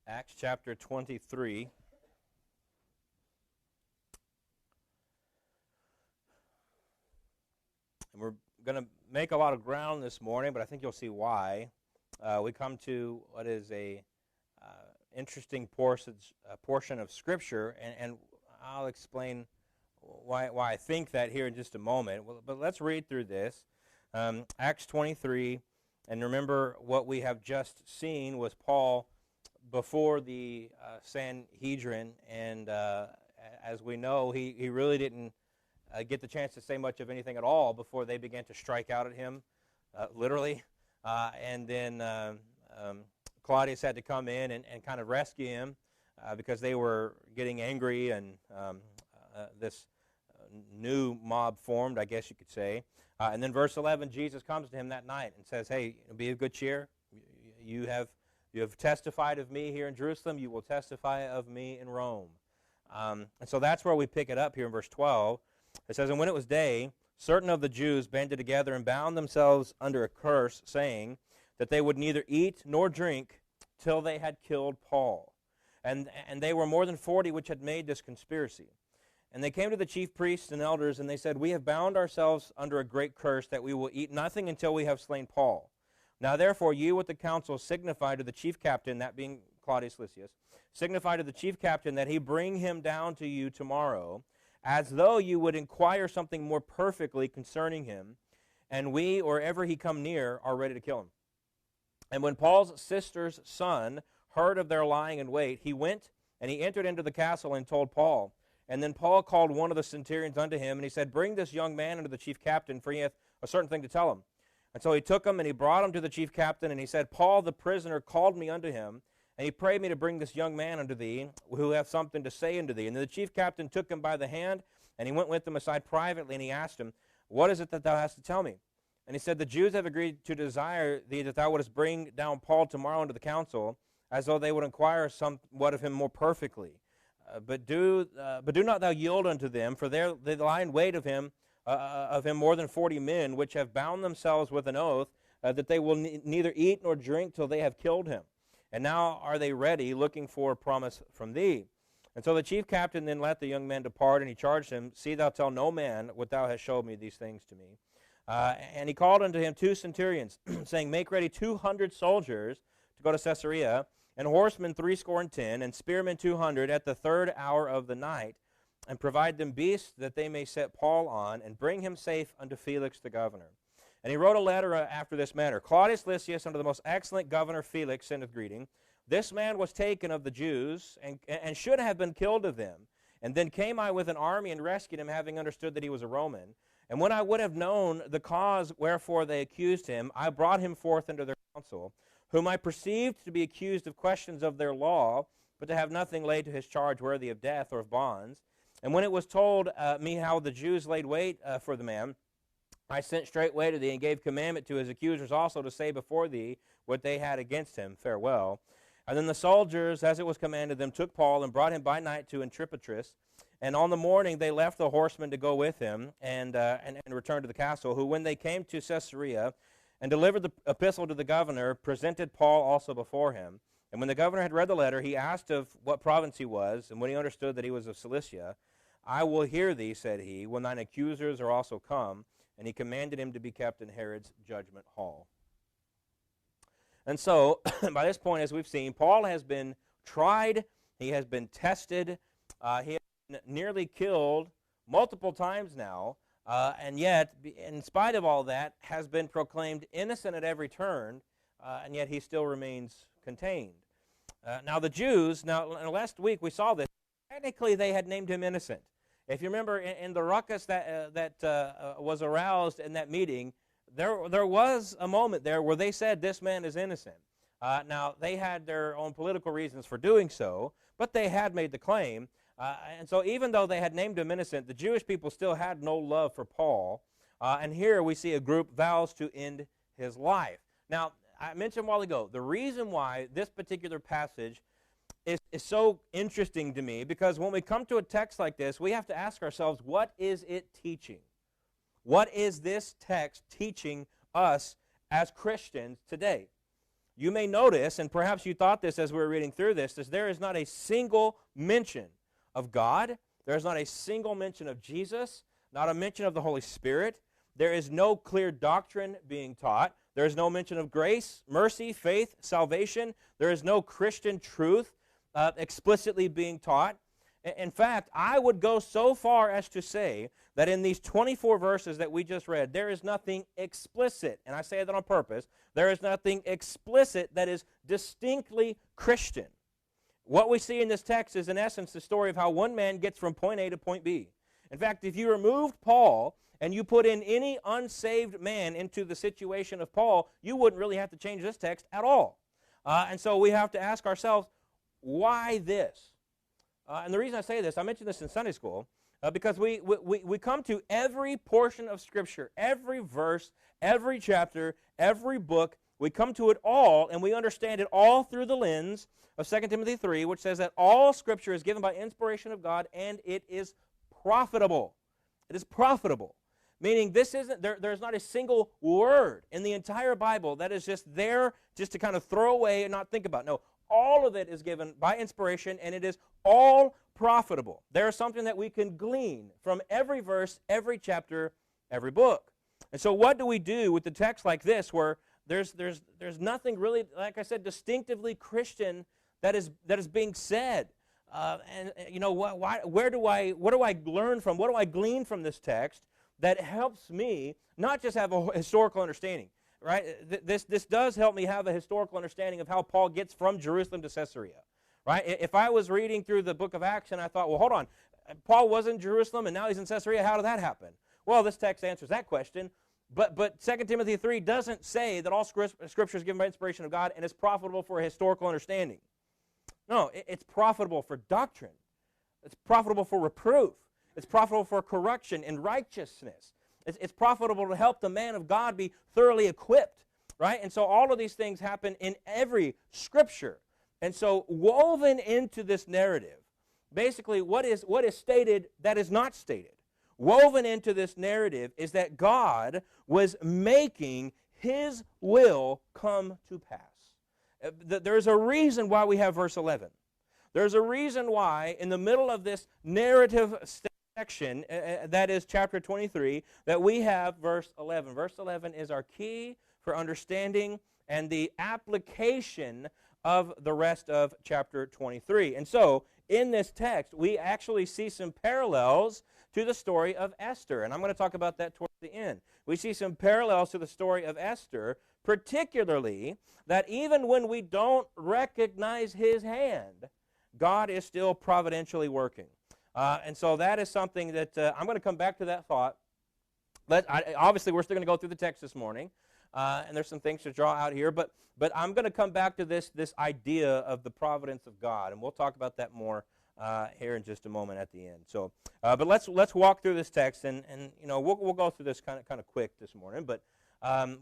Acts chapter 23. And we're going to make a lot of ground this morning, but I think you'll see why. We come to what is a interesting portion of Scripture, and I'll explain why I think that here in just a moment. But let's read through this. Acts 23, and remember what we have just seen was Paul before the Sanhedrin, and as we know, he really didn't get the chance to say much of anything at all before they began to strike out at him, literally. And then Claudius had to come in and kind of rescue him because they were getting angry, and this new mob formed, I guess you could say. And then verse 11, Jesus comes to him that night and says, hey, be of good cheer. You have testified of me here in Jerusalem. You will testify of me in Rome. And so that's where we pick it up here in verse 12. It says, and when it was day, certain of the Jews banded together and bound themselves under a curse, saying that they would neither eat nor drink till they had killed Paul. And they were more than 40 which had made this conspiracy. And they came to the chief priests and elders, and they said, we have bound ourselves under a great curse, that we will eat nothing until we have slain Paul. Now therefore you with the council signify to the chief captain, that being Claudius Lysias, signify to the chief captain that he bring him down to you tomorrow, as though you would inquire something more perfectly concerning him, and we, or ever he come near, are ready to kill him. And when Paul's sister's son heard of their lying in wait, he went and he entered into the castle and told Paul. And then Paul called one of the centurions unto him, and he said, bring this young man unto the chief captain, for he hath a certain thing to tell him. And so he took him, and he brought him to the chief captain, and he said, Paul the prisoner called me unto him, and he prayed me to bring this young man unto thee, who hath something to say unto thee. And the chief captain took him by the hand, and he went with him aside privately, and he asked him, what is it that thou hast to tell me? And he said, the Jews have agreed to desire thee that thou wouldest bring down Paul tomorrow into the council, as though they would inquire somewhat of him more perfectly. But do not thou yield unto them, for they lie in wait of him more than 40 men, which have bound themselves with an oath that they will neither eat nor drink till they have killed him. And now are they ready, looking for a promise from thee. And so the chief captain then let the young man depart, and he charged him, see thou tell no man what thou hast showed me these things to me. And he called unto him 2 centurions, saying, make ready 200 soldiers to go to Caesarea, and horsemen 70, and spearmen 200 at the 3rd hour of the night, and provide them beasts that they may set Paul on, and bring him safe unto Felix the governor. And he wrote a letter after this manner. Claudius Lysias, unto the most excellent governor Felix, sendeth greeting. This man was taken of the Jews, and should have been killed of them. And then came I with an army and rescued him, having understood that he was a Roman. And when I would have known the cause wherefore they accused him, I brought him forth into their council, whom I perceived to be accused of questions of their law, but to have nothing laid to his charge worthy of death or of bonds. And when it was told me how the Jews laid wait for the man, I sent straightway to thee, and gave commandment to his accusers also to say before thee what they had against him. Farewell. And then the soldiers, as it was commanded them, took Paul and brought him by night to Antipatris. And on the morning they left the horsemen to go with him, and returned to the castle, who when they came to Caesarea and delivered the epistle to the governor, presented Paul also before him. And when the governor had read the letter, he asked of what province he was, and when he understood that he was of Cilicia, I will hear thee, said he, when thine accusers are also come. And he commanded him to be kept in Herod's judgment hall. And so, by this point, as we've seen, Paul has been tried, he has been tested, he has been nearly killed multiple times now, and yet, in spite of all that, has been proclaimed innocent at every turn, and yet he still remains contained. Now the Jews, last week we saw this, technically they had named him innocent. If you remember in the ruckus that was aroused in that meeting, there was a moment there where they said this man is innocent. Now, they had their own political reasons for doing so, but they had made the claim. And so even though they had named him innocent, the Jewish people still had no love for Paul. And here we see a group vows to end his life. Now, I mentioned a while ago, the reason why this particular passage is so interesting to me, because when we come to a text like this, we have to ask ourselves, what is it teaching? What is this text teaching us as Christians today? you may notice, and perhaps you thought this as we were reading through this, is there is not a single mention of God. There is not a single mention of Jesus, not a mention of the Holy Spirit. There is no clear doctrine being taught. There is no mention of grace, mercy, faith, salvation. There is no Christian truth explicitly being taught. In fact, I would go so far as to say that in these 24 verses that we just read, there is nothing explicit, and I say that on purpose, there is nothing explicit that is distinctly Christian. What we see in this text is, in essence, the story of how one man gets from point A to point B. In fact, if you removed Paul and you put in any unsaved man into the situation of Paul, you wouldn't really have to change this text at all. And so we have to ask ourselves, why this? And the reason I say this, I mentioned this in Sunday school, because we come to every portion of Scripture, every verse, every chapter, every book, we come to it all, and we understand it all through the lens of 2 Timothy 3, which says that all Scripture is given by inspiration of God, and it is profitable. It is profitable. Meaning there's not a single word in the entire Bible that is just there just to kind of throw away and not think about. No, all of it is given by inspiration, and it is all profitable. There is something that we can glean from every verse, every chapter, every book. And so what do we do with the text like this, where there's nothing really, like I said, distinctively Christian that is being said? And you know, what do I learn from? What do I glean from this text that helps me not just have a historical understanding? Right? This does help me have a historical understanding of how Paul gets from Jerusalem to Caesarea. Right? If I was reading through the book of Acts and I thought, well, hold on, Paul was in Jerusalem and now he's in Caesarea, how did that happen? Well, this text answers that question, but 2 Timothy 3 doesn't say that all Scripture is given by inspiration of God and is profitable for a historical understanding. No, it's profitable for doctrine. It's profitable for reproof. It's profitable for correction and righteousness. It's profitable to help the man of God be thoroughly equipped, right? And so all of these things happen in every Scripture. And so woven into this narrative, basically what is stated that is not stated. Woven into this narrative is that God was making His will come to pass. There's a reason why we have verse 11. There's a reason why in the middle of this narrative section, that is chapter 23, that we have verse 11. Verse 11 is our key for understanding and the application of the rest of chapter 23. And so, in this text, we actually see some parallels to the story of Esther, and I'm going to talk about that towards the end. We see some parallels to the story of Esther, particularly that even when we don't recognize His hand, God is still providentially working. And so that is something that I'm going to come back to that thought. Obviously, we're still going to go through the text this morning, and there's some things to draw out here, but I'm going to come back to this idea of the providence of God, and we'll talk about that more here in just a moment at the end. So, but let's walk through this text, and you know we'll go through this kind of quick this morning. But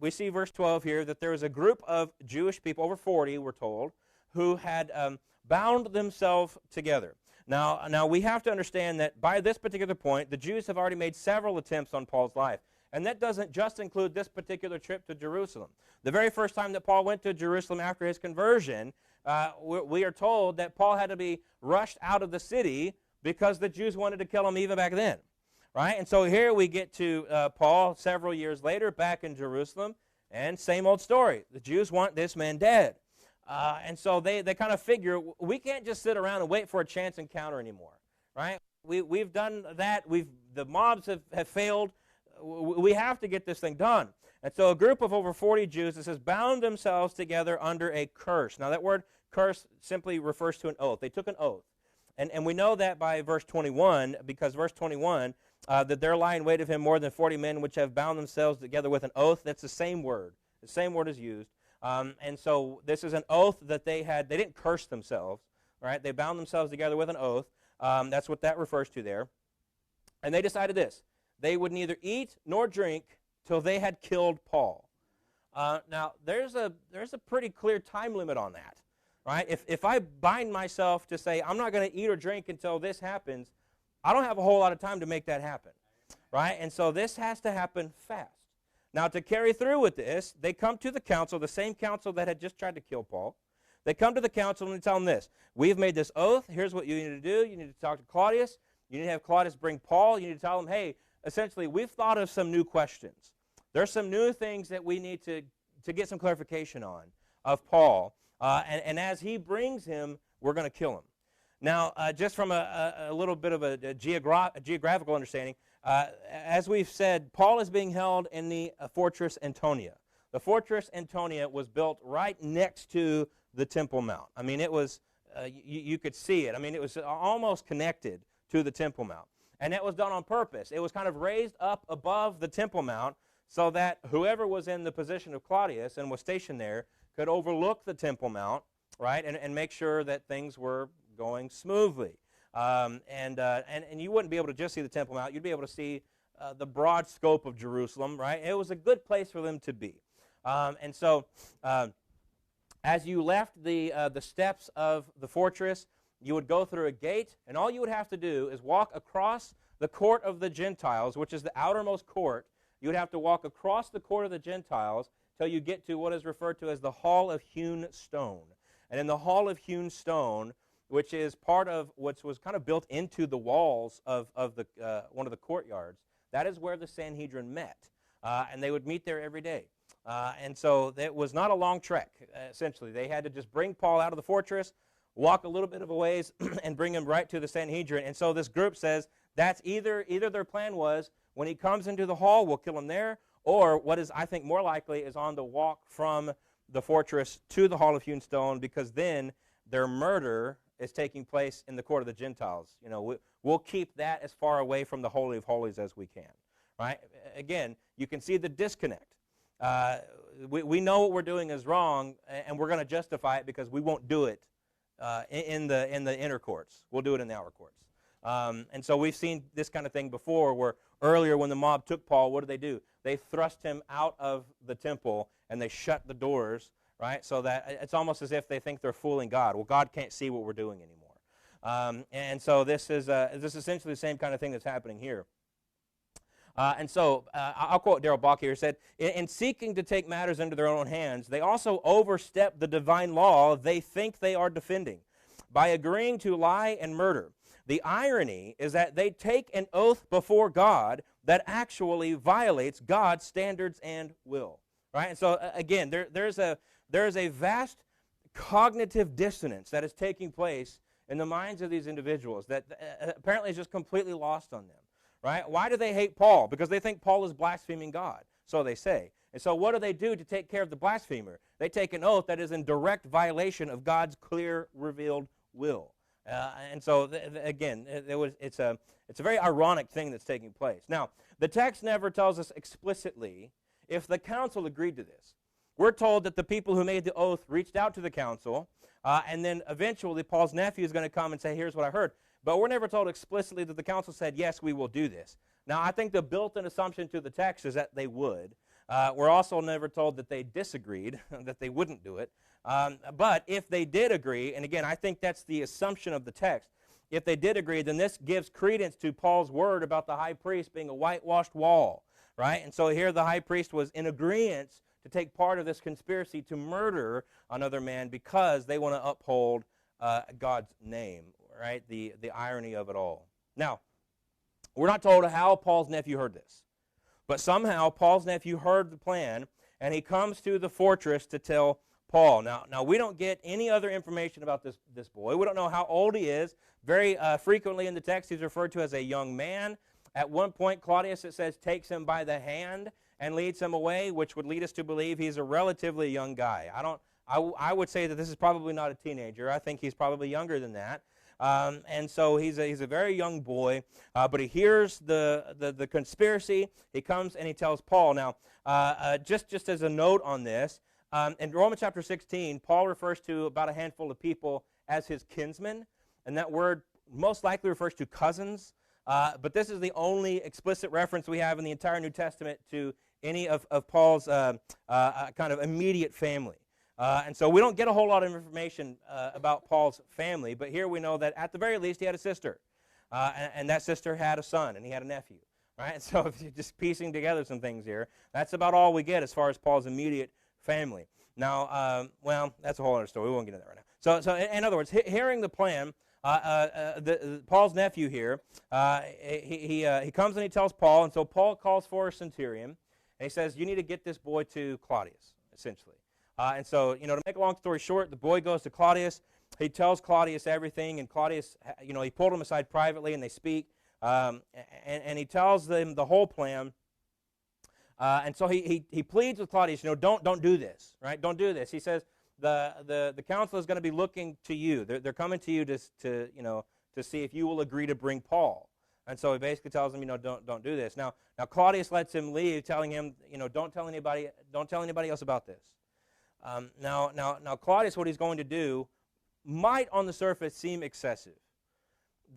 we see verse 12 here that there was a group of Jewish people, over 40, we're told, who had bound themselves together. Now we have to understand that by this particular point, the Jews have already made several attempts on Paul's life. And that doesn't just include this particular trip to Jerusalem. The very first time that Paul went to Jerusalem after his conversion, we are told that Paul had to be rushed out of the city because the Jews wanted to kill him even back then. Right? And so here we get to Paul several years later back in Jerusalem, and same old story. The Jews want this man dead. And so they kind of figure, we can't just sit around and wait for a chance encounter anymore. Right? We've done that. The mobs have failed. We have to get this thing done. And so a group of over 40 Jews, it says, bound themselves together under a curse. Now that word curse simply refers to an oath. They took an oath. And we know that by verse 21, because verse 21, that there lie in wait of him more than 40 men which have bound themselves together with an oath. That's the same word. The same word is used. And so this is an oath that they had. They didn't curse themselves, right? They bound themselves together with an oath. That's what that refers to there. And they decided this. They would neither eat nor drink till they had killed Paul. Now, there's a pretty clear time limit on that, right? If I bind myself to say, I'm not going to eat or drink until this happens, I don't have a whole lot of time to make that happen, right? And so this has to happen fast. Now, to carry through with this, they come to the council, the same council that had just tried to kill Paul. They come to the council and they tell them this: we've made this oath. Here's what you need to do. You need to talk to Claudius. You need to have Claudius bring Paul. You need to tell him, hey, essentially, we've thought of some new questions. There's some new things that we need to get some clarification on of Paul. And as he brings him, we're going to kill him. Now, just from a little bit of a geographical understanding, as we've said, Paul is being held in the fortress Antonia. The fortress Antonia was built right next to the Temple Mount. I mean, it was, you could see it. I mean, it was almost connected to the Temple Mount. And that was done on purpose. It was kind of raised up above the Temple Mount so that whoever was in the position of Claudius and was stationed there could overlook the Temple Mount, right, and make sure that things were going smoothly. And you wouldn't be able to just see the Temple Mount. You'd be able to see the broad scope of Jerusalem, right? It was a good place for them to be. And so as you left the steps of the fortress, you would go through a gate, and all you would have to do is walk across the court of the Gentiles, which is the outermost court. You would have to walk across the court of the Gentiles till you get to what is referred to as the Hall of Hewn Stone. And in the Hall of Hewn Stone, which is part of what was kind of built into the walls of one of the courtyards, that is where the Sanhedrin met. And they would meet there every day. And so it was not a long trek, essentially. They had to just bring Paul out of the fortress, walk a little bit of a ways, and bring him right to the Sanhedrin. And so this group says that's either their plan was, when he comes into the hall, we'll kill him there, or what is, I think, more likely is on the walk from the fortress to the Hall of Hewn Stone, because then their murder is taking place in the court of the Gentiles. You know, we'll keep that as far away from the Holy of Holies as we can, right? Again, you can see the disconnect. We know what we're doing is wrong, and we're going to justify it because we won't do it in the inner courts. We'll do it in the outer courts. And so we've seen this kind of thing before, where earlier when the mob took Paul, what did? They thrust him out of the temple, and they shut the doors, right? So that it's almost as if they think they're fooling God. Well, God can't see what we're doing anymore. And so this is essentially the same kind of thing that's happening here. And so I'll quote Darrell Bach here. He said, in seeking to take matters into their own hands, they also overstep the divine law they think they are defending by agreeing to lie and murder. The irony is that they take an oath before God that actually violates God's standards and will. Right? And so again, there is a vast cognitive dissonance that is taking place in the minds of these individuals that apparently is just completely lost on them. Right? Why do they hate Paul? Because they think Paul is blaspheming God, so they say. And so what do to take care of the blasphemer? They take an oath that is in direct violation of God's clear, revealed will. And so, again, it's a very ironic thing that's taking place. Now, the text never tells us explicitly if the council agreed to this. We're told that the people who made the oath reached out to the council, and then eventually Paul's nephew is going to come and say, here's what I heard. But we're never told explicitly that the council said, yes, we will do this. Now, I think the built-in assumption to the text is that they would. We're also never told that they disagreed, that they wouldn't do it. But if they did agree, and again, I think that's the assumption of the text, if they did agree, then this gives credence to Paul's word about the high priest being a whitewashed wall, right? And so here the high priest was in agreement to take part of this conspiracy to murder another man because they want to uphold God's name. Right, the irony of it all. Now, we're not told how Paul's nephew heard this, but somehow Paul's nephew heard the plan, and he comes to the fortress to tell Paul. Now we don't get any other information about this boy. We don't know how old he is. Very frequently in the text, he's referred to as a young man. At one point, Claudius, it says, takes him by the hand and leads him away, which would lead us to believe he's a relatively young guy. I would say that this is probably not a teenager. I think he's probably younger than that. And so he's a very young boy, but he hears the conspiracy. He comes and he tells Paul. Now, just as a note on this, in Romans chapter 16, Paul refers to about a handful of people as his kinsmen, and that word most likely refers to cousins. But this is the only explicit reference we have in the entire New Testament to any of Paul's kind of immediate family. And so we don't get a whole lot of information about Paul's family, but here we know that at the very least he had a sister, and that sister had a son, and he had a nephew. right? So if you're just piecing together some things here, that's about all we get as far as Paul's immediate family. Now, well, that's a whole other story. We won't get into that right now. So in other words, hearing the plan, Paul's nephew here, he comes and he tells Paul, and so Paul calls for a centurion, and he says, you need to get this boy to Claudius, essentially. And so, to make a long story short, the boy goes to Claudius. He tells Claudius everything, and Claudius, he pulled him aside privately, and they speak, and he tells them the whole plan. And so he pleads with Claudius, don't do this, right? Don't do this. He says the council is going to be looking to you. They're coming to you to see if you will agree to bring Paul. And so he basically tells him, don't do this. Now Claudius lets him leave, telling him, don't tell anybody else about this. Now Claudius, what he's going to do might on the surface seem excessive.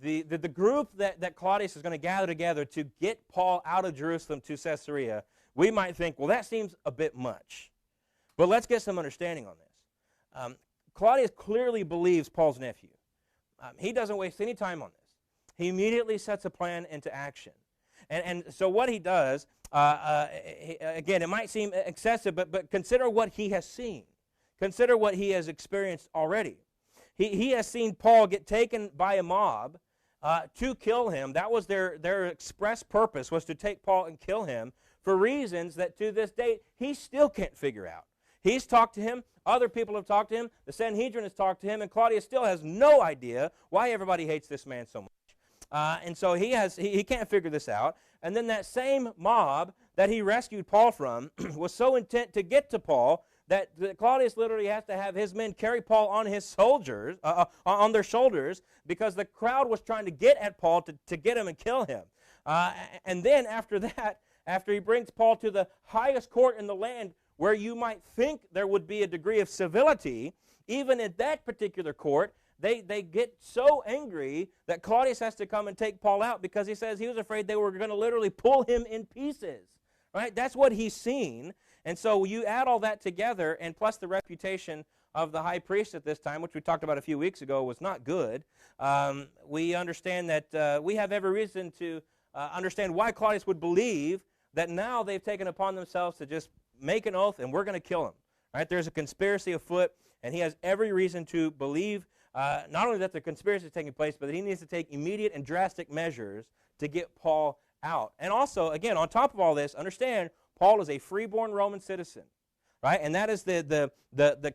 The group that Claudius is going to gather together to get Paul out of Jerusalem to Caesarea, we might think, well, that seems a bit much. But let's get some understanding on this. Claudius clearly believes Paul's nephew. He doesn't waste any time on this. He immediately sets a plan into action. And so what he does, again, it might seem excessive, but consider what he has seen. Consider what he has experienced already. He has seen Paul get taken by a mob to kill him. That was their express purpose, was to take Paul and kill him for reasons that to this day he still can't figure out. He's talked to him. Other people have talked to him. The Sanhedrin has talked to him, and Claudius still has no idea why everybody hates this man so much. And so he can't figure this out. And then that same mob that he rescued Paul from was so intent to get to Paul that Claudius literally has to have his men carry Paul on his soldiers, on their shoulders, because the crowd was trying to get at Paul to get him and kill him. And then after that, after he brings Paul to the highest court in the land, where you might think there would be a degree of civility, even in that particular court, they get so angry that Claudius has to come and take Paul out, because he says he was afraid they were going to literally pull him in pieces. Right? That's what he's seen. And so you add all that together, and plus the reputation of the high priest at this time, which we talked about a few weeks ago, was not good. We understand that we have every reason to understand why Claudius would believe that now they've taken upon themselves to just make an oath and we're going to kill him. Right? There's a conspiracy afoot, and he has every reason to believe not only that the conspiracy is taking place, but that he needs to take immediate and drastic measures to get Paul out. And also, again, on top of all this, understand Paul is a freeborn Roman citizen, right? And that is the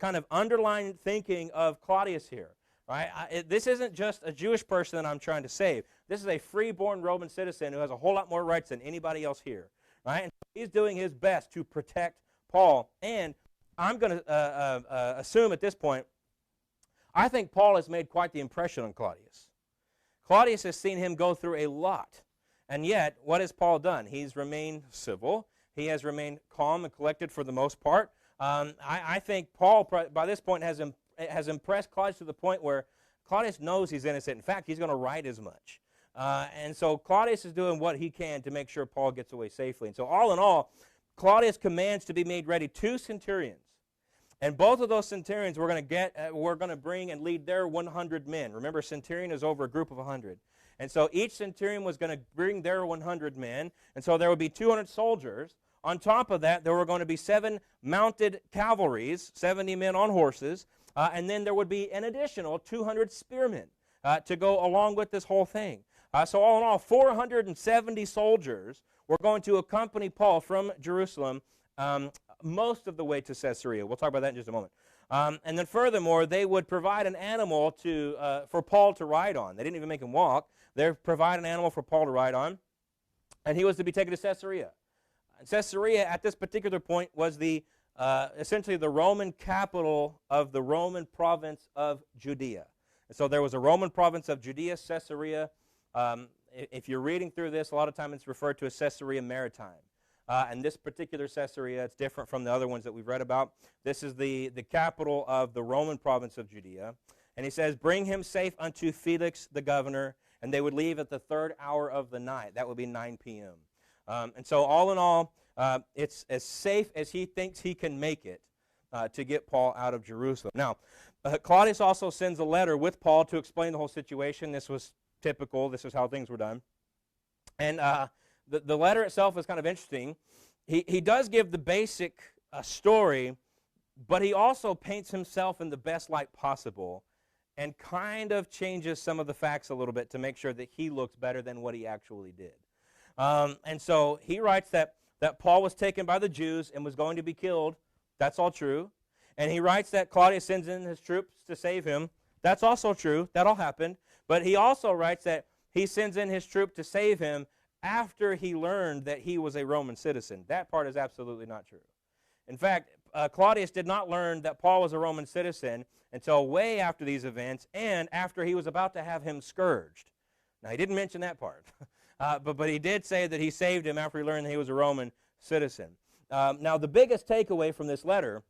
kind of underlying thinking of Claudius here, right? This isn't just a Jewish person that I'm trying to save. This is a freeborn Roman citizen who has a whole lot more rights than anybody else here, right? And he's doing his best to protect Paul. And I'm going to assume at this point, I think Paul has made quite the impression on Claudius. Claudius has seen him go through a lot. And yet, what has Paul done? He's remained civil. He has remained calm and collected for the most part. I think Paul, by this point, has impressed Claudius to the point where Claudius knows he's innocent. In fact, he's going to write as much. And so Claudius is doing what he can to make sure Paul gets away safely. And so all in all, Claudius commands to be made ready 2 centurions. And both of those centurions we're going to bring and lead their 100 men. Remember, centurion is over a group of 100. And so each centurion was going to bring their 100 men. And so there would be 200 soldiers. On top of that, there were going to be 7 mounted cavalries, 70 men on horses. And then there would be an additional 200 spearmen to go along with this whole thing. So all in all, 470 soldiers were going to accompany Paul from Jerusalem most of the way to Caesarea. We'll talk about that in just a moment. And then furthermore, they would provide an animal for Paul to ride on. They didn't even make him walk. They provide an animal for Paul to ride on, and he was to be taken to Caesarea. And Caesarea, at this particular point, was essentially the Roman capital of the Roman province of Judea. And so there was a Roman province of Judea, Caesarea. If you're reading through this, a lot of times it's referred to as Caesarea Maritime. And this particular Caesarea, it's different from the other ones that we've read about. This is the capital of the Roman province of Judea. And he says, bring him safe unto Felix the governor, and they would leave at the 3rd hour of the night. That would be 9 p.m. And so all in all, it's as safe as he thinks he can make it to get Paul out of Jerusalem. Now, Claudius also sends a letter with Paul to explain the whole situation. This was typical. This is how things were done. And the letter itself is kind of interesting. He does give the basic story, but he also paints himself in the best light possible and kind of changes some of the facts a little bit to make sure that he looks better than what he actually did. And so he writes that Paul was taken by the Jews and was going to be killed. That's all true. And he writes that Claudius sends in his troops to save him. That's also true. That all happened. But he also writes that he sends in his troop to save him after he learned that he was a Roman citizen. That part is absolutely not true. In fact, Claudius did not learn that Paul was a Roman citizen until way after these events and after he was about to have him scourged. Now, he didn't mention that part, but he did say that he saved him after he learned that he was a Roman citizen. Now, the biggest takeaway from this letter,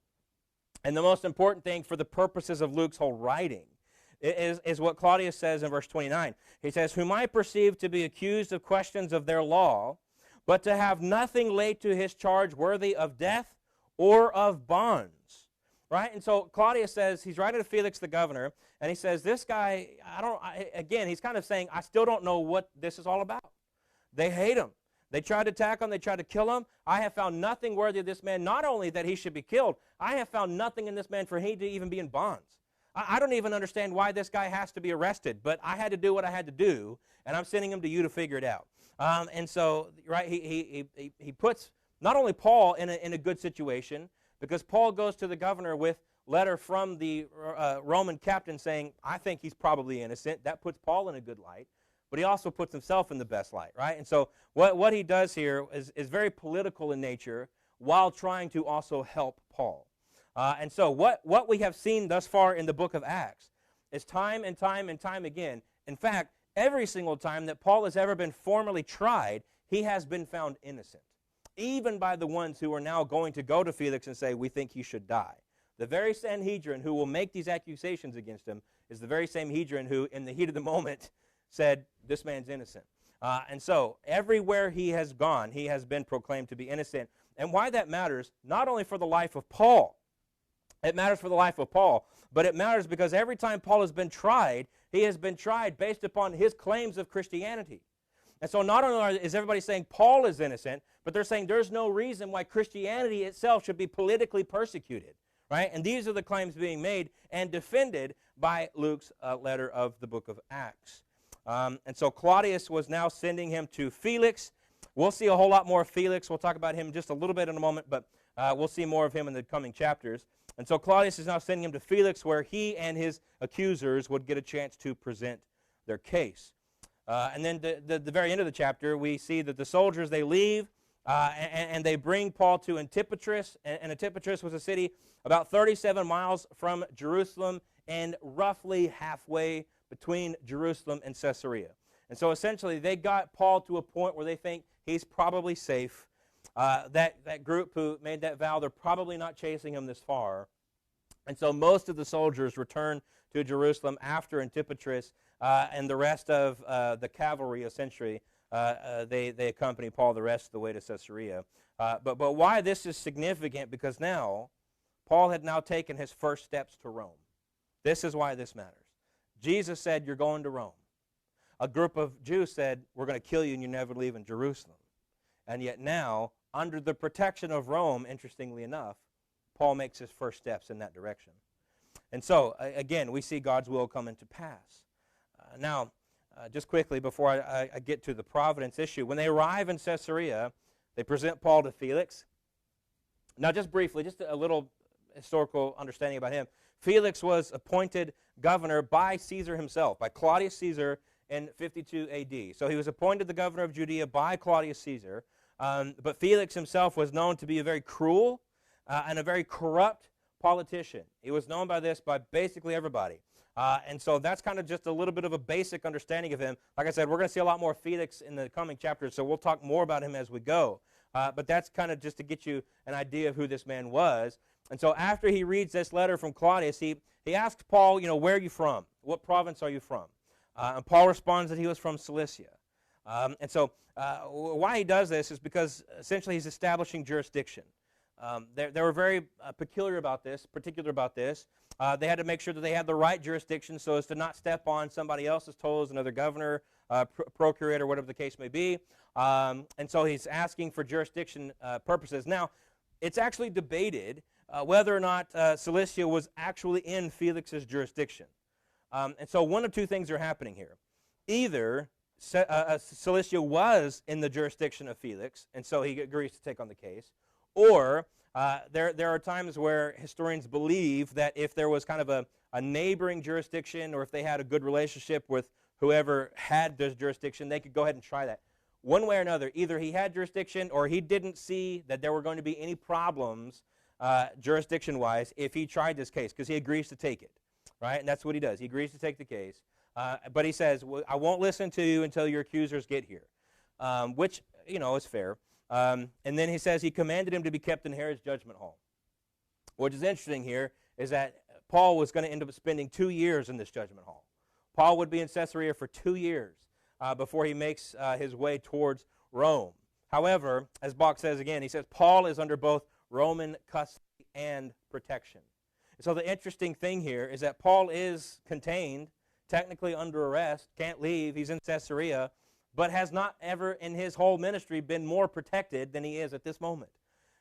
and the most important thing for the purposes of Luke's whole writing, is what Claudius says in verse 29. He says, "Whom I perceive to be accused of questions of their law, but to have nothing laid to his charge worthy of death or of bonds." Right? And so Claudius says, he's writing to Felix the governor, and he says, this guy, again, he's kind of saying, I still don't know what this is all about. They hate him. They tried to attack him. They tried to kill him. I have found nothing worthy of this man, not only that he should be killed, I have found nothing in this man for him to even be in bonds. I don't even understand why this guy has to be arrested, but I had to do what I had to do, and I'm sending him to you to figure it out. And so, right, he puts not only Paul in a good situation, because Paul goes to the governor with letter from the Roman captain saying, I think he's probably innocent. That puts Paul in a good light, but he also puts himself in the best light, right? And so what he does here is very political in nature while trying to also help Paul. And so what we have seen thus far in the book of Acts is time and time and time again. In fact, every single time that Paul has ever been formally tried, he has been found innocent, even by the ones who are now going to go to Felix and say, we think he should die. The very Sanhedrin who will make these accusations against him is the very same Sanhedrin who, in the heat of the moment, said, this man's innocent. And so, everywhere he has gone, he has been proclaimed to be innocent. And why that matters, not only for the life of Paul, it matters for the life of Paul, but it matters because every time Paul has been tried, he has been tried based upon his claims of Christianity. And so not only is everybody saying Paul is innocent, but they're saying there's no reason why Christianity itself should be politically persecuted, right? And these are the claims being made and defended by Luke's letter of the book of Acts. And so Claudius was now sending him to Felix. We'll see a whole lot more of Felix. We'll talk about him just a little bit in a moment, but we'll see more of him in the coming chapters. And so Claudius is now sending him to Felix, where he and his accusers would get a chance to present their case. And then the very end of the chapter, we see that the soldiers, they leave, and they bring Paul to Antipatris. And Antipatris was a city about 37 miles from Jerusalem and roughly halfway between Jerusalem and Caesarea. And so essentially, they got Paul to a point where they think he's probably safe. That group who made that vow, they're probably not chasing him this far. And so most of the soldiers return to Jerusalem after Antipatris, and the rest of the cavalry, essentially, they accompany Paul the rest of the way to Caesarea. But why this is significant, because now Paul had now taken his first steps to Rome. This is why this matters. Jesus said, you're going to Rome. A group of Jews said, we're going to kill you and you're never leaving Jerusalem. And yet now, under the protection of Rome, interestingly enough, Paul makes his first steps in that direction. And so, again, we see God's will come into pass. Now, just quickly before I get to the providence issue, when they arrive in Caesarea, they present Paul to Felix. Now, just briefly, just a little historical understanding about him. Felix was appointed governor by Caesar himself, by Claudius Caesar in 52 AD. So he was appointed the governor of Judea by Claudius Caesar. But Felix himself was known to be a very cruel and a very corrupt politician. He was known by this by basically everybody. And so that's kind of just a little bit of a basic understanding of him. Like I said, we're going to see a lot more Felix in the coming chapters, so we'll talk more about him as we go. But that's kind of just to get you an idea of who this man was. And so after he reads this letter from Claudius, he asks Paul, where are you from? What province are you from? And Paul responds that he was from Cilicia. And so why he does this is because essentially he's establishing jurisdiction. They were very particular about this. They had to make sure that they had the right jurisdiction so as to not step on somebody else's toes, another governor, procurator, whatever the case may be. And so he's asking for jurisdiction purposes. Now, it's actually debated whether or not Cilicia was actually in Felix's jurisdiction. And so one of two things are happening here. Either Cilicia was in the jurisdiction of Felix, and so he agrees to take on the case, or there are times where historians believe that if there was kind of a neighboring jurisdiction, or if they had a good relationship with whoever had this jurisdiction, they could go ahead and try that. One way or another, either he had jurisdiction or he didn't see that there were going to be any problems jurisdiction-wise if he tried this case, because he agrees to take it, right? And that's what he does. He agrees to take the case. But he says, well, I won't listen to you until your accusers get here, which, is fair. And then he says he commanded him to be kept in Herod's judgment hall. What is interesting here is that Paul was going to end up spending 2 years in this judgment hall. Paul would be in Caesarea for 2 years before he makes his way towards Rome. However, as Bach says again, he says Paul is under both Roman custody and protection. So the interesting thing here is that Paul is contained, technically under arrest, can't leave, he's in Caesarea, but has not ever in his whole ministry been more protected than he is at this moment.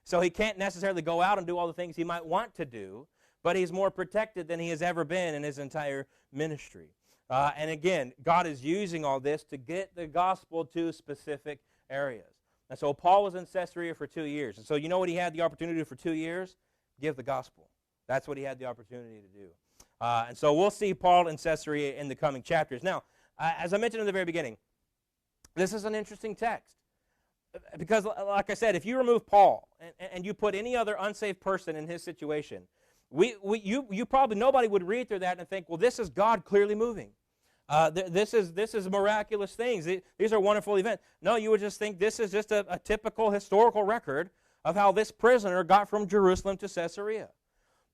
So he can't necessarily go out and do all the things he might want to do, but he's more protected than he has ever been in his entire ministry. And again, God is using all this to get the gospel to specific areas. And so Paul was in Caesarea for 2 years. And so you know what he had the opportunity to do for 2 years? Give the gospel. That's what he had the opportunity to do. And so we'll see Paul in Caesarea in the coming chapters. Now, as I mentioned in the very beginning, this is an interesting text. Because, like I said, if you remove Paul and you put any other unsaved person in his situation, you probably, nobody would read through that and think, well, this is God clearly moving. This is miraculous things. These are wonderful events. No, you would just think this is just a typical historical record of how this prisoner got from Jerusalem to Caesarea.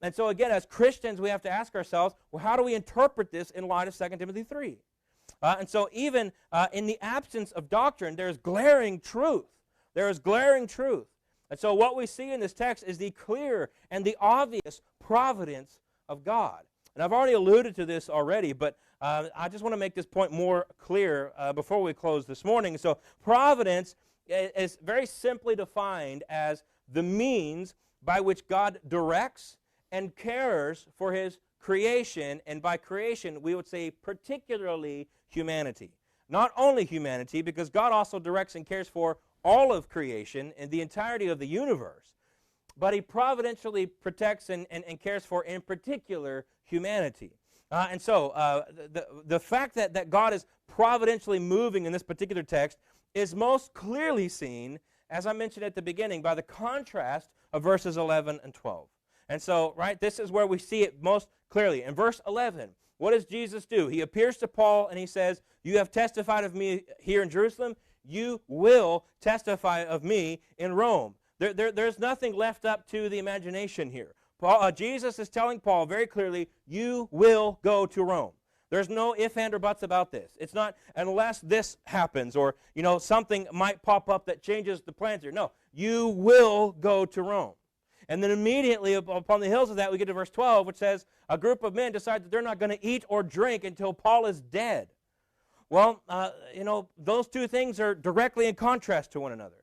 And so again, as Christians, we have to ask ourselves, well, how do we interpret this in light of 2 Timothy 3? And so even in the absence of doctrine, there's glaring truth. There is glaring truth. And so what we see in this text is the clear and the obvious providence of God. And I've already alluded to this already, but I just want to make this point more clear before we close this morning. So providence is very simply defined as the means by which God directs and cares for his creation, and by creation we would say particularly humanity. Not only humanity, because God also directs and cares for all of creation and the entirety of the universe, but he providentially protects and cares for, in particular, humanity. And so the fact that God is providentially moving in this particular text is most clearly seen, as I mentioned at the beginning, by the contrast of verses 11 and 12. And so, right, this is where we see it most clearly. In verse 11, what does Jesus do? He appears to Paul and he says, you have testified of me here in Jerusalem, you will testify of me in Rome. There's nothing left up to the imagination here. Jesus is telling Paul very clearly, you will go to Rome. There's no if, and, or buts about this. It's not unless this happens or, something might pop up that changes the plans here. No, you will go to Rome. And then immediately upon the heels of that, we get to verse 12, which says, a group of men decide that they're not going to eat or drink until Paul is dead. Well, those two things are directly in contrast to one another.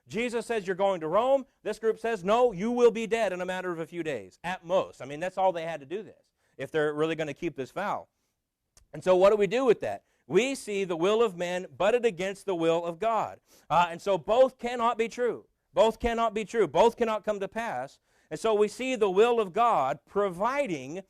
Jesus says you're going to Rome. This group says, no, you will be dead in a matter of a few days, at most. I mean, that's all they had to do this, if they're really going to keep this vow. And so what do we do with that? We see the will of man butted against the will of God. And so both cannot be true. Both cannot be true. Both cannot come to pass. And so we see the will of God providing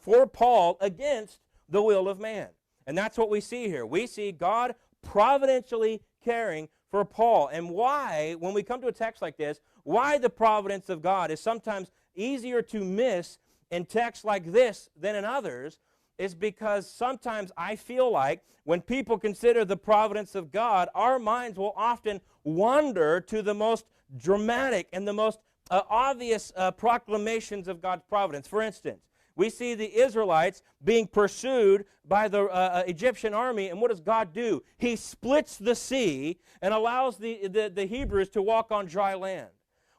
for Paul against the will of man. And that's what we see here. We see God providentially caring for Paul. And why, when we come to a text like this, why the providence of God is sometimes easier to miss in texts like this than in others is because sometimes I feel like when people consider the providence of God, our minds will often wander to the most dramatic and the most obvious proclamations of God's providence. For instance, we see the Israelites being pursued by the Egyptian army, and what does God do? He splits the sea and allows the Hebrews to walk on dry land.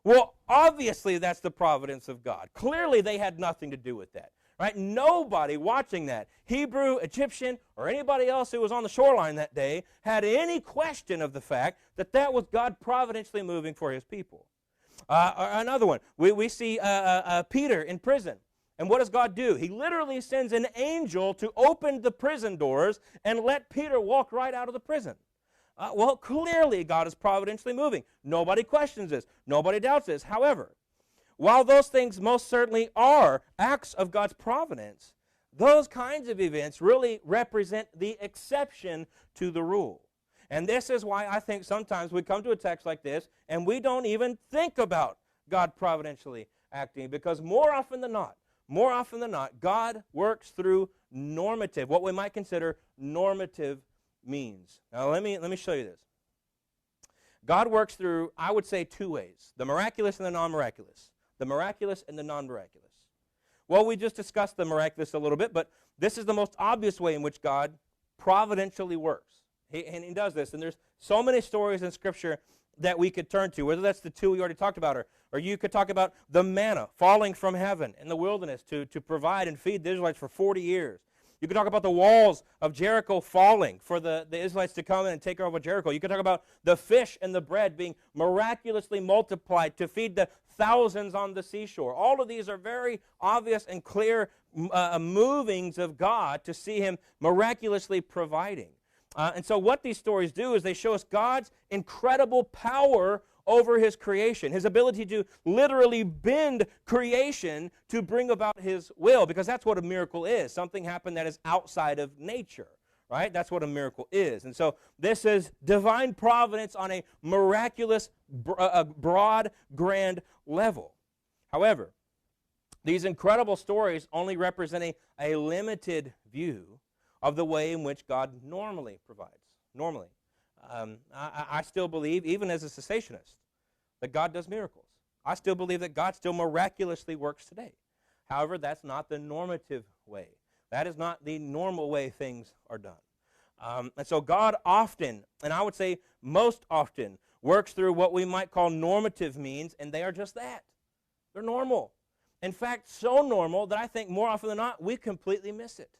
Well, obviously that's the providence of God. Clearly they had nothing to do with that. Right? Nobody watching that, Hebrew, Egyptian, or anybody else who was on the shoreline that day, had any question of the fact that that was God providentially moving for his people. Another one, we see Peter in prison. And what does God do? He literally sends an angel to open the prison doors and let Peter walk right out of the prison. Well, clearly God is providentially moving. Nobody questions this. Nobody doubts this. However, while those things most certainly are acts of God's providence, those kinds of events really represent the exception to the rule. And this is why I think sometimes we come to a text like this and we don't even think about God providentially acting, because more often than not, God works through normative, what we might consider normative means. Now let me show you this. God works through, I would say, two ways: the miraculous and the non-miraculous. The miraculous and the non-miraculous. Well, we just discussed the miraculous a little bit, but this is the most obvious way in which God providentially works. And he does this, and there's so many stories in Scripture that we could turn to, whether that's the two we already talked about, or you could talk about the manna falling from heaven in the wilderness to provide and feed the Israelites for 40 years. You could talk about the walls of Jericho falling for the Israelites to come in and take over Jericho. You could talk about the fish and the bread being miraculously multiplied to feed the thousands on the seashore. All of these are very obvious and clear movings of God to see him miraculously providing. And so what these stories do is they show us God's incredible power over his creation, his ability to literally bend creation to bring about his will, because that's what a miracle is. Something happened that is outside of nature, right? That's what a miracle is. And so this is divine providence on a miraculous, broad, grand level. However, these incredible stories only represent a limited view of the way in which God normally provides. Normally. I still believe, even as a cessationist, that God does miracles. I still believe that God still miraculously works today. However, that's not the normative way. That is not the normal way things are done. And so God often, and I would say most often, works through what we might call normative means, and they are just that. They're normal. In fact, so normal that I think more often than not, we completely miss it.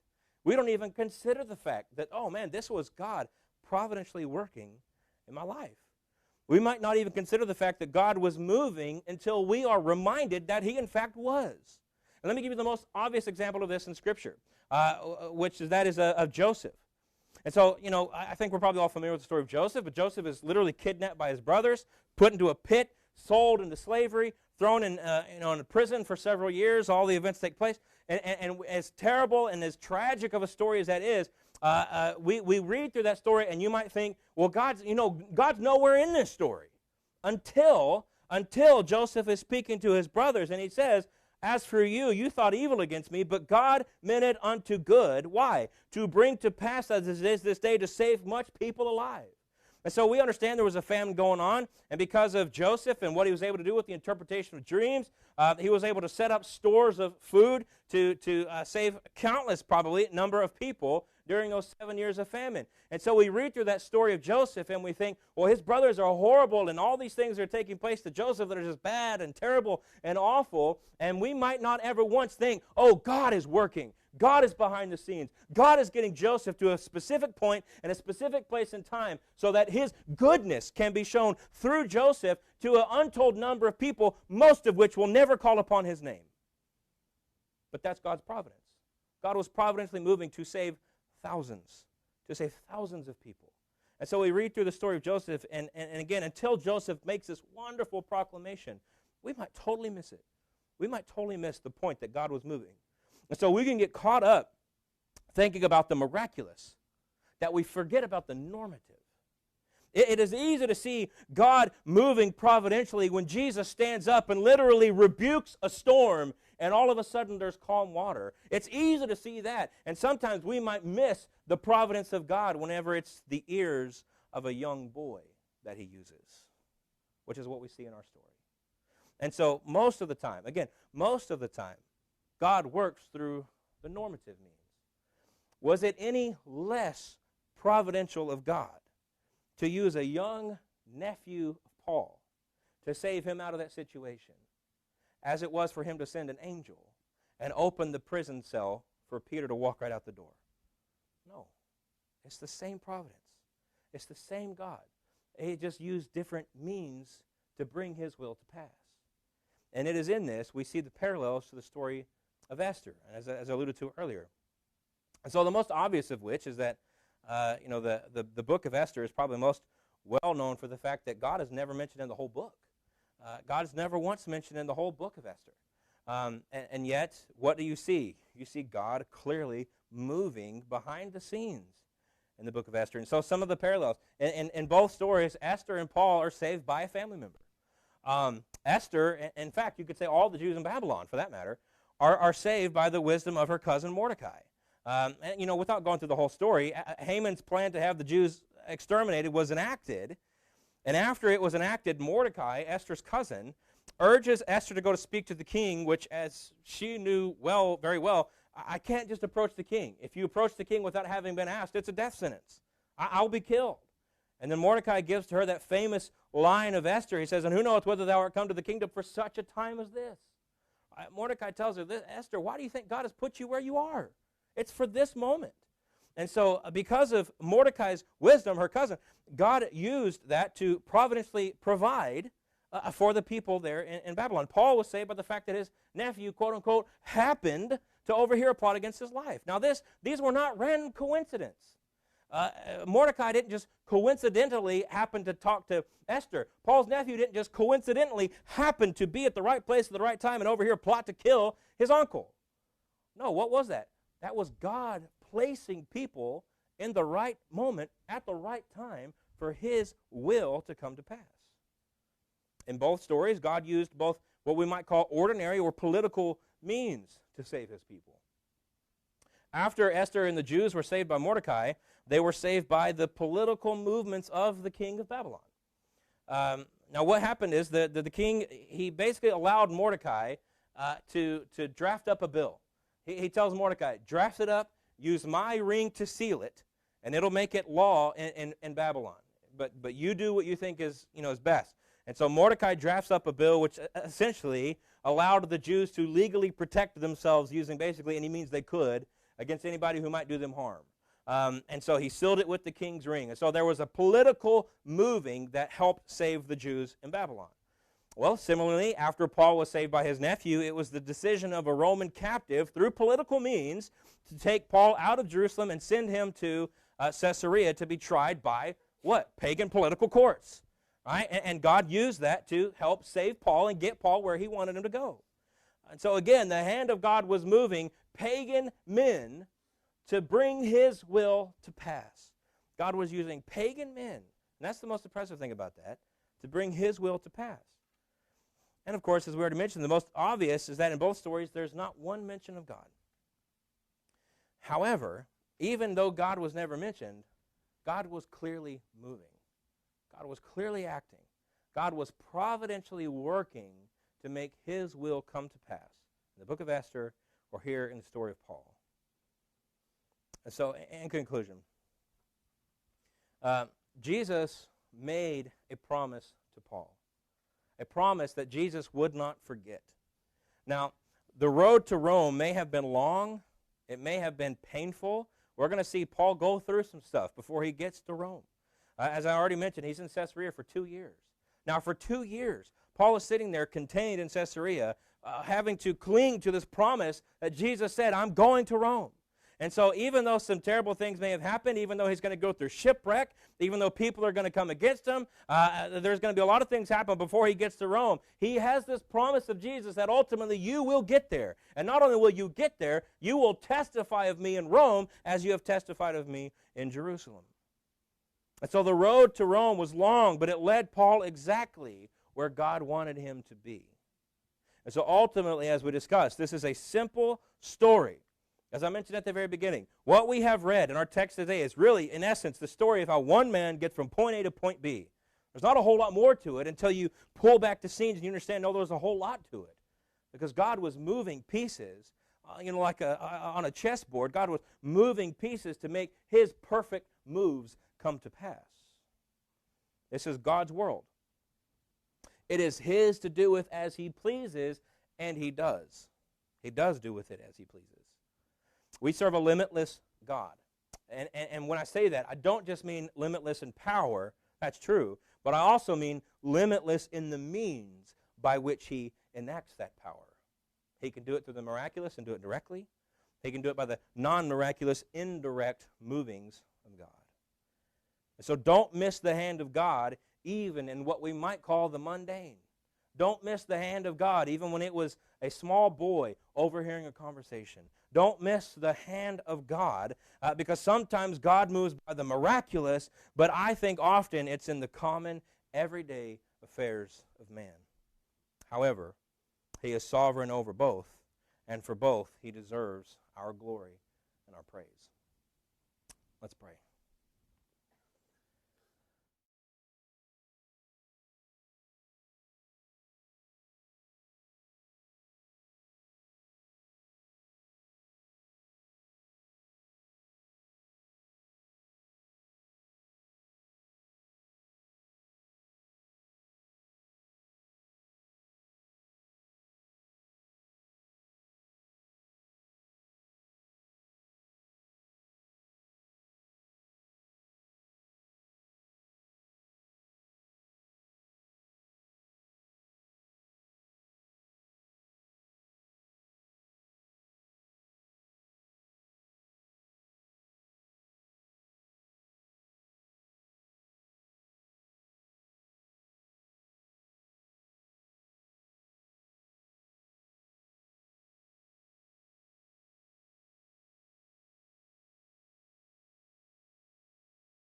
We don't even consider the fact that, oh man, this was God providentially working in my life. We might not even consider the fact that God was moving until we are reminded that he in fact was. And let me give you the most obvious example of this in Scripture, which is of Joseph. And so, I think we're probably all familiar with the story of Joseph, but Joseph is literally kidnapped by his brothers, put into a pit, sold into slavery, thrown in a prison for several years. All the events take place. And as terrible and as tragic of a story as that is, we read through that story, and you might think, well, God's nowhere in this story until Joseph is speaking to his brothers, and he says, "As for you, you thought evil against me, but God meant it unto good." Why? To bring to pass as it is this day, to save much people alive. And so we understand there was a famine going on, and because of Joseph and what he was able to do with the interpretation of dreams, he was able to set up stores of food to save countless, probably, number of people during those 7 years of famine. And so we read through that story of Joseph, and we think, well, his brothers are horrible, and all these things are taking place to Joseph that are just bad and terrible and awful, and we might not ever once think, oh, God is working. God is behind the scenes. God is getting Joseph to a specific point and a specific place in time so that his goodness can be shown through Joseph to an untold number of people, most of which will never call upon his name. But that's God's providence. God was providentially moving to save thousands of people. And so we read through the story of Joseph, and again, until Joseph makes this wonderful proclamation, we might totally miss it. We might totally miss the point that God was moving. And so we can get caught up thinking about the miraculous, that we forget about the normative. It is easy to see God moving providentially when Jesus stands up and literally rebukes a storm, and all of a sudden there's calm water. It's easy to see that, and sometimes we might miss the providence of God whenever it's the ears of a young boy that he uses, which is what we see in our story. And so most of the time, God works through the normative means. Was it any less providential of God to use a young nephew of Paul to save him out of that situation as it was for him to send an angel and open the prison cell for Peter to walk right out the door. No. It's the same providence. It's the same God. He just used different means to bring his will to pass. And it is in this we see the parallels to the story of Esther, as I alluded to earlier. And so the most obvious of which is that the book of Esther is probably most well known for the fact that God is never mentioned in the whole book. God is never once mentioned in the whole book of Esther. And yet, what do you see? You see God clearly moving behind the scenes in the book of Esther. And so some of the parallels. In both stories, Esther and Paul are saved by a family member. Esther, in fact, you could say all the Jews in Babylon, for that matter, are saved by the wisdom of her cousin Mordecai. Without going through the whole story, Haman's plan to have the Jews exterminated was enacted. And after it was enacted, Mordecai, Esther's cousin, urges Esther to go to speak to the king, which, as she knew very well, I can't just approach the king. If you approach the king without having been asked, it's a death sentence. I'll be killed. And then Mordecai gives to her that famous line of Esther. He says, "And who knoweth whether thou art come to the kingdom for such a time as this?" Mordecai tells her, "Esther, why do you think God has put you where you are? It's for this moment." And so because of Mordecai's wisdom, her cousin, God used that to providentially provide for the people there in Babylon. Paul was saved by the fact that his nephew, quote unquote, happened to overhear a plot against his life. Now these were not random coincidence. Mordecai didn't just coincidentally happen to talk to Esther. Paul's nephew didn't just coincidentally happen to be at the right place at the right time and overhear a plot to kill his uncle. No, what was that? That was God placing people in the right moment at the right time for his will to come to pass. In both stories, God used both what we might call ordinary or political means to save his people. After Esther and the Jews were saved by Mordecai, they were saved by the political movements of the king of Babylon. Now what happened is that the king, he basically allowed Mordecai to draft up a bill. He tells Mordecai, draft it up, use my ring to seal it, and it'll make it law in Babylon. But you do what you think is best. And so Mordecai drafts up a bill which essentially allowed the Jews to legally protect themselves using basically any means they could against anybody who might do them harm. And so he sealed it with the king's ring. And so there was a political moving that helped save the Jews in Babylon. Well, similarly, after Paul was saved by his nephew, it was the decision of a Roman captive through political means to take Paul out of Jerusalem and send him to Caesarea to be tried by what? Pagan political courts. Right? And God used that to help save Paul and get Paul where he wanted him to go. And so again, the hand of God was moving pagan men to bring his will to pass. God was using pagan men, and that's the most impressive thing about that, to bring his will to pass. And of course, as we already mentioned, the most obvious is that in both stories, there's not one mention of God. However, even though God was never mentioned, God was clearly moving. God was clearly acting. God was providentially working to make his will come to pass in the book of Esther or here in the story of Paul. And so, in conclusion, Jesus made a promise to Paul, a promise that Jesus would not forget. Now, the road to Rome may have been long. It may have been painful. We're going to see Paul go through some stuff before he gets to Rome. As I already mentioned, he's in Caesarea for 2 years. Now, for 2 years, Paul is sitting there contained in Caesarea, having to cling to this promise that Jesus said, I'm going to Rome. And so even though some terrible things may have happened, even though he's going to go through shipwreck, even though people are going to come against him, there's going to be a lot of things happen before he gets to Rome, he has this promise of Jesus that ultimately you will get there. And not only will you get there, you will testify of me in Rome as you have testified of me in Jerusalem. And so the road to Rome was long, but it led Paul exactly where God wanted him to be. And so ultimately, as we discussed, this is a simple story. As I mentioned at the very beginning, what we have read in our text today is really, in essence, the story of how one man gets from point A to point B. There's not a whole lot more to it until you pull back the scenes and you understand, no, there's a whole lot to it. Because God was moving pieces, like on a chessboard, God was moving pieces to make his perfect moves come to pass. This is God's world. It is his to do with as he pleases, and he does. He does do with it as he pleases. We serve a limitless God. And when I say that, I don't just mean limitless in power. That's true. But I also mean limitless in the means by which he enacts that power. He can do it through the miraculous and do it directly. He can do it by the non-miraculous, indirect movings of God. So don't miss the hand of God even in what we might call the mundane. Don't miss the hand of God even when it was a small boy overhearing a conversation. Don't miss the hand of God because sometimes God moves by the miraculous, but I think often it's in the common, everyday affairs of man. However, he is sovereign over both, and for both he deserves our glory and our praise. Let's pray.